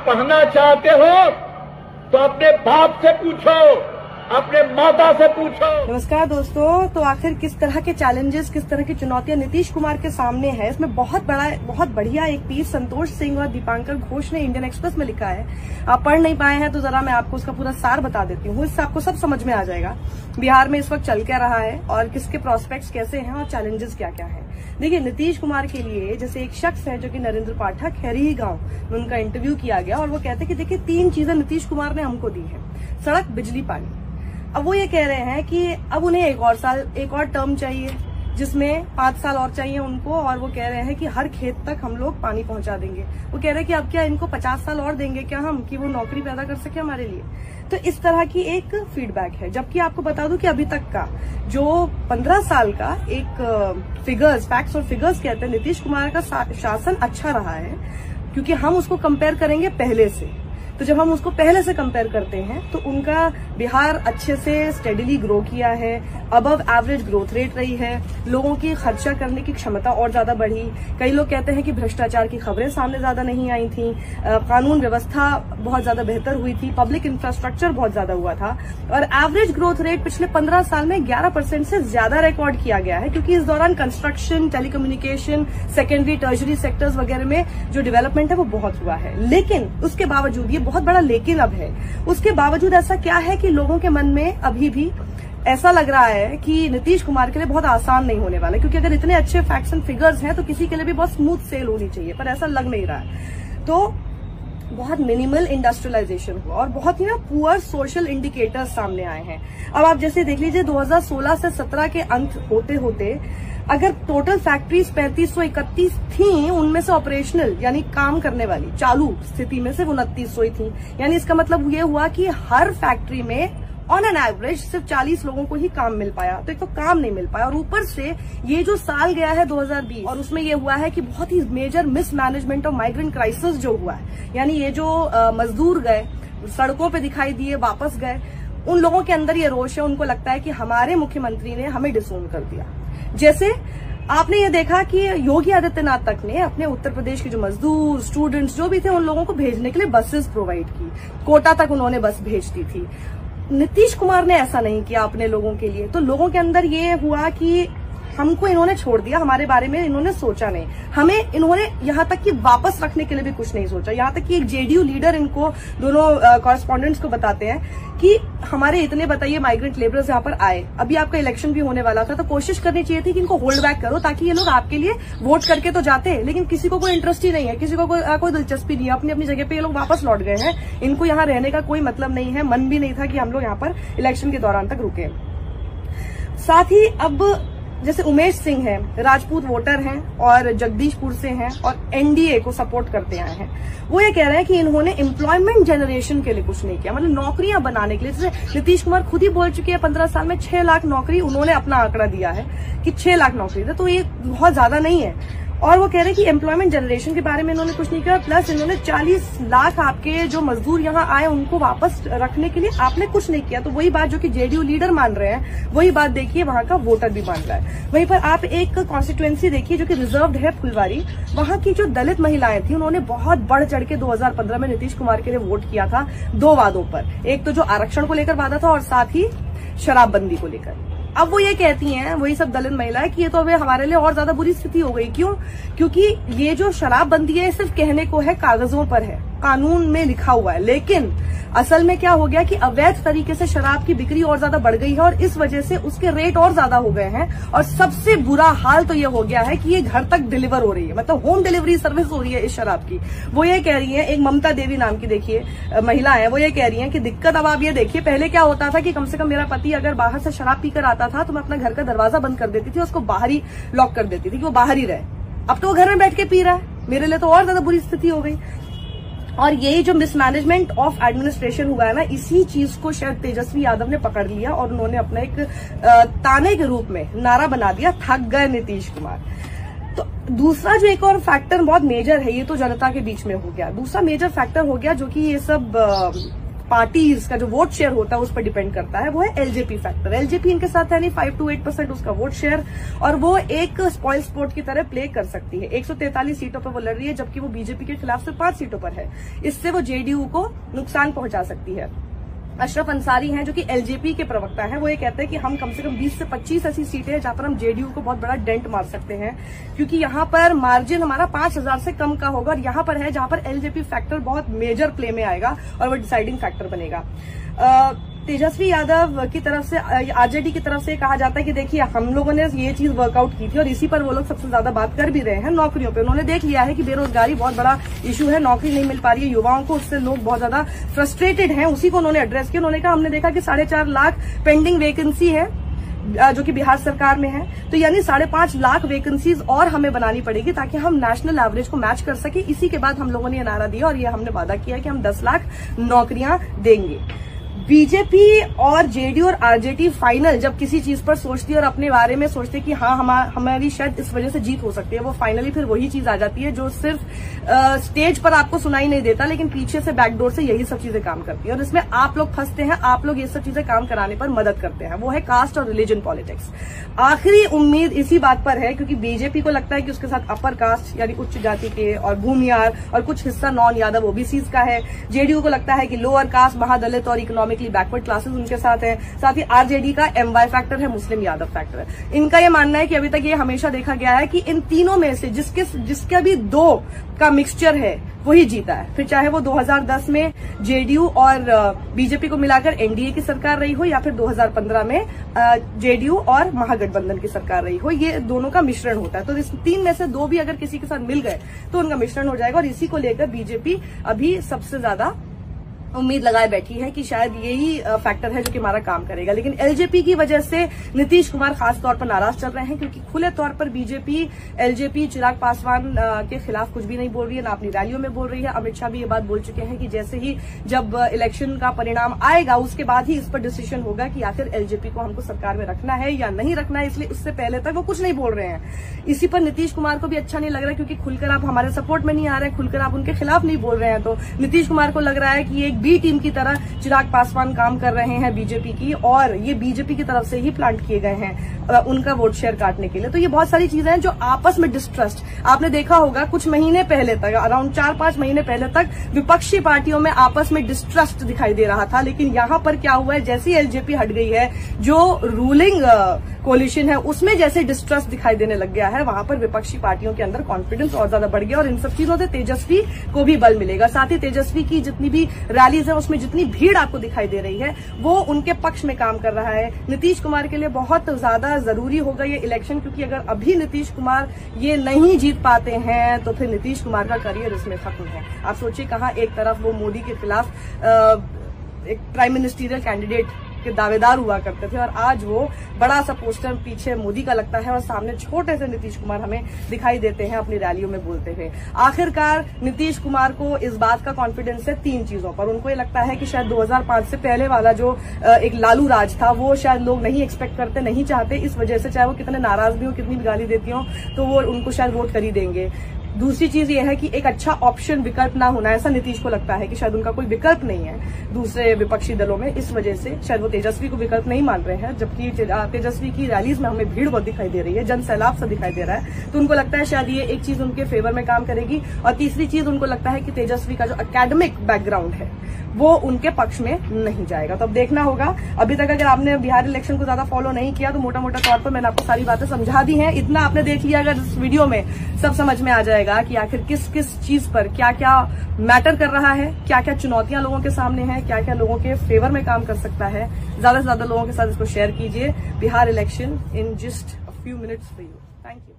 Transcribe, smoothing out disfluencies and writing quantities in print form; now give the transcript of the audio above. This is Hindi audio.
पढ़ना चाहते हो तो अपने बाप से पूछो, अपने माता से पूछो। नमस्कार दोस्तों, तो आखिर किस तरह के चैलेंजेस, किस तरह की चुनौतियां नीतीश कुमार के सामने है, इसमें बहुत बढ़िया एक पीस संतोष सिंह और दीपांकर घोष ने इंडियन एक्सप्रेस में लिखा है। आप पढ़ नहीं पाए हैं तो जरा मैं आपको उसका पूरा सार बता देती हूँ, इससे आपको सब समझ में आ जाएगा बिहार में इस वक्त चल क्या रहा है और किसके प्रोस्पेक्ट्स कैसे हैं और चैलेंजेस क्या क्या है। देखिए, नीतीश कुमार के लिए जैसे एक शख्स है जो कि नरेंद्र पाठक, खैरी गांव में उनका इंटरव्यू किया गया और वो कहते हैं कि देखिए 3 चीजें नीतीश कुमार ने हमको दी है, सड़क, बिजली, पानी। अब वो ये कह रहे हैं कि अब उन्हें एक और टर्म चाहिए जिसमें 5 साल और चाहिए उनको, और वो कह रहे हैं कि हर खेत तक हम लोग पानी पहुंचा देंगे। वो कह रहे हैं कि अब क्या इनको 50 साल और देंगे क्या हम, कि वो नौकरी पैदा कर सके हमारे लिए। तो इस तरह की एक फीडबैक है। जबकि आपको बता दूं कि अभी तक का जो 15 साल का एक फैक्ट्स और फिगर्स कहते हैं, नीतीश कुमार का शासन अच्छा रहा है, क्योंकि हम उसको कंपेयर करेंगे पहले से। तो जब हम उसको पहले से कंपेयर करते हैं तो उनका बिहार अच्छे से स्टेडिली ग्रो किया है, अबव एवरेज ग्रोथ रेट रही है, लोगों की खर्चा करने की क्षमता और ज्यादा बढ़ी। कई लोग कहते हैं कि भ्रष्टाचार की खबरें सामने ज्यादा नहीं आई थी, कानून व्यवस्था बहुत ज्यादा बेहतर हुई थी, पब्लिक इंफ्रास्ट्रक्चर बहुत ज्यादा हुआ था, और एवरेज ग्रोथ रेट पिछले 15 साल में 11% से ज्यादा रिकॉर्ड किया गया है, क्योंकि इस दौरान construction, telecommunication, secondary, tertiary sectors वगैरह में जो डेवलपमेंट है वो बहुत हुआ है। लेकिन उसके बावजूद, ये बहुत बड़ा लेकिन अब है, उसके बावजूद ऐसा क्या है कि लोगों के मन में अभी भी ऐसा लग रहा है कि नीतीश कुमार के लिए बहुत आसान नहीं होने वाला, क्योंकि अगर इतने अच्छे फैक्ट्स एंड फिगर्स हैं तो किसी के लिए भी बहुत स्मूथ सेल होनी चाहिए, पर ऐसा लग नहीं रहा है। तो बहुत मिनिमल इंडस्ट्रियलाइजेशन हुआ और बहुत ही पुअर सोशल इंडिकेटर्स सामने आए हैं। अब आप जैसे देख लीजिए, 2016 से 17 के अंत होते होते अगर टोटल फैक्ट्रीज 3531 थी, उनमें से ऑपरेशनल यानी काम करने वाली चालू स्थिति में सिर्फ 2900 ही थी। यानी इसका मतलब ये हुआ कि हर फैक्ट्री में ऑन एन एवरेज सिर्फ 40 लोगों को ही काम मिल पाया। तो एक तो काम नहीं मिल पाया, और ऊपर से ये जो साल गया है 2020, और उसमें ये हुआ है कि बहुत ही major mismanagement of migrant crisis जो हुआ है, यानी ये जो मजदूर गए, सड़कों पे दिखाई दिए, वापस गए, उन लोगों के अंदर ये रोष है। उनको लगता है कि हमारे मुख्यमंत्री ने हमें डिसोन कर दिया। जैसे आपने ये देखा कि योगी आदित्यनाथ तक ने अपने उत्तर प्रदेश के जो मजदूर, स्टूडेंट्स जो भी थे, उन लोगों को भेजने के लिए बसेस प्रोवाइड की, कोटा तक उन्होंने बस भेज दी थी। नीतीश कुमार ने ऐसा नहीं किया अपने लोगों के लिए। तो लोगों के अंदर ये हुआ कि हमको इन्होंने छोड़ दिया, हमारे बारे में इन्होंने सोचा नहीं, हमें इन्होंने यहाँ तक कि वापस रखने के लिए भी कुछ नहीं सोचा। यहाँ तक कि एक जेडीयू लीडर इनको, दोनों कॉरेस्पॉन्डेंट्स को बताते हैं कि हमारे इतने बताइए माइग्रेंट लेबरर्स यहाँ पर आए, अभी आपका इलेक्शन भी होने वाला था, तो कोशिश करनी चाहिए थी कि इनको होल्ड बैक करो ताकि ये लोग आपके लिए वोट करके तो जाते। लेकिन किसी को कोई इंटरेस्ट ही नहीं है, किसी को कोई दिलचस्पी नहीं है, अपनी अपनी जगह पे ये लोग वापस लौट गए हैं। इनको यहाँ रहने का कोई मतलब नहीं है, मन भी नहीं था कि हम लोग यहाँ पर इलेक्शन के दौरान तक रुके। साथ ही अब जैसे उमेश सिंह है, राजपूत वोटर हैं और जगदीशपुर से हैं और एनडीए को सपोर्ट करते आए हैं, वो ये कह रहे हैं कि इन्होंने एम्प्लॉयमेंट जनरेशन के लिए कुछ नहीं किया, मतलब नौकरियां बनाने के लिए। जैसे नीतीश कुमार खुद ही बोल चुके हैं 15 साल में 6 लाख नौकरी, उन्होंने अपना आंकड़ा दिया है कि 6 लाख नौकरी था, तो ये बहुत ज्यादा नहीं है। और वो कह रहे हैं कि एम्प्लॉयमेंट जनरेशन के बारे में इन्होंने कुछ नहीं किया, प्लस इन्होंने 40 लाख आपके जो मजदूर यहाँ आए उनको वापस रखने के लिए आपने कुछ नहीं किया। तो वही बात जो कि जेडीयू लीडर मान रहे हैं, वही बात देखिए वहां का वोटर भी मान रहा है। वहीं पर आप एक कॉन्स्टिट्यूएंसी देखिए जो कि रिजर्व्ड है, फुलवारी, वहां की जो दलित महिलाएं थी उन्होंने बहुत बढ़ चढ़ के 2015 में नीतीश कुमार के लिए वोट किया था 2 वादों पर, एक तो जो आरक्षण को लेकर वादा था और साथ ही शराबबंदी को लेकर। अब वो ये कहती हैं, वही सब दलित महिलाएं, कि ये तो अभी हमारे लिए और ज्यादा बुरी स्थिति हो गई। क्यों? क्योंकि ये जो शराबबंदी है सिर्फ कहने को है, कागजों पर है, कानून में लिखा हुआ है, लेकिन असल में क्या हो गया कि अवैध तरीके से शराब की बिक्री और ज्यादा बढ़ गई है और इस वजह से उसके रेट और ज्यादा हो गए हैं। और सबसे बुरा हाल तो ये हो गया है कि ये घर तक डिलीवर हो रही है, मतलब होम डिलीवरी सर्विस हो रही है इस शराब की। वो ये कह रही है, एक ममता देवी नाम की देखिए महिला है, वो ये कह रही है कि दिक्कत अब आप ये देखिए, पहले क्या होता था कि कम से कम मेरा पति अगर बाहर से शराब पीकर आता था तो मैं अपना घर का दरवाजा बंद कर देती थी, उसको बाहर ही लॉक कर देती थी कि वो बाहर ही रहे। अब तो वो घर में बैठ के पी रहा है, मेरे लिए तो और ज्यादा बुरी स्थिति हो गई। और यही जो मिसमैनेजमेंट ऑफ एडमिनिस्ट्रेशन हुआ है ना, इसी चीज को शायद तेजस्वी यादव ने पकड़ लिया और उन्होंने अपना एक ताने के रूप में नारा बना दिया, थक गए नीतीश कुमार। तो दूसरा जो एक और फैक्टर बहुत मेजर है, ये तो जनता के बीच में हो गया, दूसरा मेजर फैक्टर हो गया जो कि ये सब पार्टीज का जो वोट शेयर होता है उस पर डिपेंड करता है, वो है एलजेपी फैक्टर। एलजेपी इनके साथ है नहीं 5 to 8% उसका वोट शेयर, और वो एक स्पॉइल स्पोर्ट की तरह प्ले कर सकती है। 143 सीटों पर वो लड़ रही है, जबकि वो बीजेपी के खिलाफ सिर्फ 5 सीटों पर है। इससे वो जेडीयू को नुकसान पहुंचा सकती है। अशरफ अंसारी हैं जो कि एलजेपी के प्रवक्ता हैं, वो ये कहते हैं कि हम कम से कम 20 से 25 ऐसी सीटें हैं जहां पर हम जेडीयू को बहुत बड़ा डेंट मार सकते हैं, क्योंकि यहां पर मार्जिन हमारा 5000 से कम का होगा, और यहां पर है जहां पर एलजेपी फैक्टर बहुत मेजर प्ले में आएगा और वो डिसाइडिंग फैक्टर बनेगा। तेजस्वी यादव की तरफ से, आरजेडी की तरफ से कहा जाता है कि देखिए हम लोगों ने ये चीज वर्कआउट की थी और इसी पर वो लोग सबसे ज्यादा बात कर भी रहे हैं नौकरियों पे। उन्होंने देख लिया है कि बेरोजगारी बहुत बड़ा इशू है, नौकरी नहीं मिल पा रही है युवाओं को, उससे लोग बहुत ज्यादा फ्रस्ट्रेटेड हैं, उसी को उन्होंने एड्रेस किया। उन्होंने कहा हमने देखा कि 4.5 लाख पेंडिंग वैकेंसी है जो कि बिहार सरकार में है, तो यानी 5.5 लाख वैकेंसीज और हमें बनानी पड़ेगी ताकि हम नेशनल एवरेज को मैच कर सके। इसी के बाद हम लोगों ने ये नारा दिया और ये हमने वादा किया कि हम 10 लाख नौकरियां देंगे। बीजेपी और जेडीयू और आरजेडी फाइनल जब किसी चीज पर सोचती है और अपने बारे में सोचती है कि हाँ हमारी शायद इस वजह से जीत हो सकती है, वो फाइनली फिर वही चीज आ जाती है जो सिर्फ स्टेज पर आपको सुनाई नहीं देता, लेकिन पीछे से बैकडोर से यही सब चीजें काम करती है और इसमें आप लोग फंसते हैं, आप लोग ये सब चीजें काम कराने पर मदद करते हैं। वो है कास्ट और रिलीजन पॉलिटिक्स। आखिरी उम्मीद इसी बात पर है क्योंकि बीजेपी को लगता है कि उसके साथ अपर कास्ट यानी उच्च जाति के और भूमियार और कुछ हिस्सा नॉन यादव ओबीसीज का है। जेडीयू को लगता है कि लोअर कास्ट, महादलित और इकोनॉमिकली बैकवर्ड क्लासेस उनके साथ है। साथ ही आरजेडी का एमवाई फैक्टर है, मुस्लिम यादव फैक्टर है। इनका यह मानना है कि अभी तक ये हमेशा देखा गया है कि इन तीनों में से जिसका भी 2 का मिक्सचर है वही जीता है, फिर चाहे वो 2010 में जेडीयू और बीजेपी को मिलाकर एनडीए की सरकार रही हो या फिर 2015 में जेडीयू और महागठबंधन की सरकार रही हो, ये दोनों का मिश्रण होता है। तो इस 3 में से 2 भी अगर किसी के साथ मिल गए तो उनका मिश्रण हो जाएगा और इसी को लेकर बीजेपी अभी सबसे ज्यादा उम्मीद लगाए बैठी है कि शायद यही फैक्टर है जो कि हमारा काम करेगा। लेकिन एलजेपी की वजह से नीतीश कुमार खास तौर पर नाराज चल रहे हैं क्योंकि खुले तौर पर बीजेपी एलजेपी चिराग पासवान के खिलाफ कुछ भी नहीं बोल रही है, ना अपनी रैलियों में बोल रही है। अमित शाह भी ये बात बोल चुके हैं कि जैसे ही जब इलेक्शन का परिणाम आएगा उसके बाद ही इस पर डिसीजन होगा कि आखिर एलजेपी को हमको सरकार में रखना है या नहीं रखना है, इसलिए उससे पहले तक वो कुछ नहीं बोल रहे हैं। इसी पर नीतीश कुमार को भी अच्छा नहीं लग रहा है क्योंकि खुलकर आप हमारे सपोर्ट में नहीं आ रहे हैं, खुलकर आप उनके खिलाफ नहीं बोल रहे हैं। तो नीतीश कुमार को लग रहा है कि एक बी टीम की तरह चिराग पासवान काम कर रहे हैं बीजेपी की और ये बीजेपी की तरफ से ही प्लांट किए गए हैं उनका वोट शेयर काटने के लिए। तो ये बहुत सारी चीजें हैं जो आपस में डिस्ट्रस्ट, आपने देखा होगा कुछ महीने पहले तक, अराउंड 4-5 महीने पहले तक विपक्षी पार्टियों में आपस में डिस्ट्रस्ट दिखाई दे रहा था। लेकिन यहां पर क्या हुआ है, जैसी एलजेपी हट गई है, जो रूलिंग कोलिशन है उसमें जैसे डिस्ट्रस्ट दिखाई देने लग गया है, वहां पर विपक्षी पार्टियों के अंदर कॉन्फिडेंस और ज्यादा बढ़ गया और इन सब चीजों से तेजस्वी को भी बल मिलेगा। साथ ही तेजस्वी की जितनी भी रैलीज है उसमें जितनी भीड़ आपको दिखाई दे रही है वो उनके पक्ष में काम कर रहा है। नीतीश कुमार के लिए बहुत ज्यादा जरूरी होगा ये इलेक्शन, क्योंकि अगर अभी नीतीश कुमार ये नहीं जीत पाते हैं तो फिर नीतीश कुमार का करियर इसमें खत्म है। आप सोचिए कहाँ एक तरफ वो मोदी के खिलाफ एक प्राइम मिनिस्टरियल कैंडिडेट के दावेदार हुआ करते थे और आज वो बड़ा सा पोस्टर पीछे मोदी का लगता है और सामने छोटे से नीतीश कुमार हमें दिखाई देते हैं अपनी रैलियों में बोलते हुए। आखिरकार नीतीश कुमार को इस बात का कॉन्फिडेंस है 3 चीजों पर। उनको ये लगता है कि शायद 2005 से पहले वाला जो एक लालू राज था वो शायद लोग नहीं एक्सपेक्ट करते, नहीं चाहते, इस वजह से चाहे वो कितने नाराज भी हो, कितनी भी गाली देती हो, तो वो उनको शायद वोट कर ही देंगे। दूसरी चीज ये है कि एक अच्छा ऑप्शन, विकल्प ना होना, ऐसा नीतीश को लगता है कि शायद उनका कोई विकल्प नहीं है दूसरे विपक्षी दलों में, इस वजह से शायद वो तेजस्वी को विकल्प नहीं मान रहे हैं। जबकि तेजस्वी की रैलीज में हमें भीड़ बहुत दिखाई दे रही है, जन सैलाब सा दिखाई दे रहा है, तो उनको लगता है शायद ये एक चीज उनके फेवर में काम करेगी। और तीसरी चीज उनको लगता है कि तेजस्वी का जो एकेडमिक बैकग्राउंड है वो उनके पक्ष में नहीं जाएगा। तो अब देखना होगा। अभी तक अगर आपने बिहार इलेक्शन को ज्यादा फॉलो नहीं किया तो मोटा मोटा तौर पर मैंने आपको सारी बातें समझा दी हैं। इतना आपने देख लिया अगर इस वीडियो में सब समझ में आ जाएगा कि आखिर किस किस चीज पर क्या क्या मैटर कर रहा है, क्या क्या चुनौतियां लोगों के सामने हैं, क्या क्या लोगों के फेवर में काम कर सकता है। ज्यादा से ज्यादा लोगों के साथ इसको शेयर कीजिए। Bihar election in just a few minutes for you. Thank you.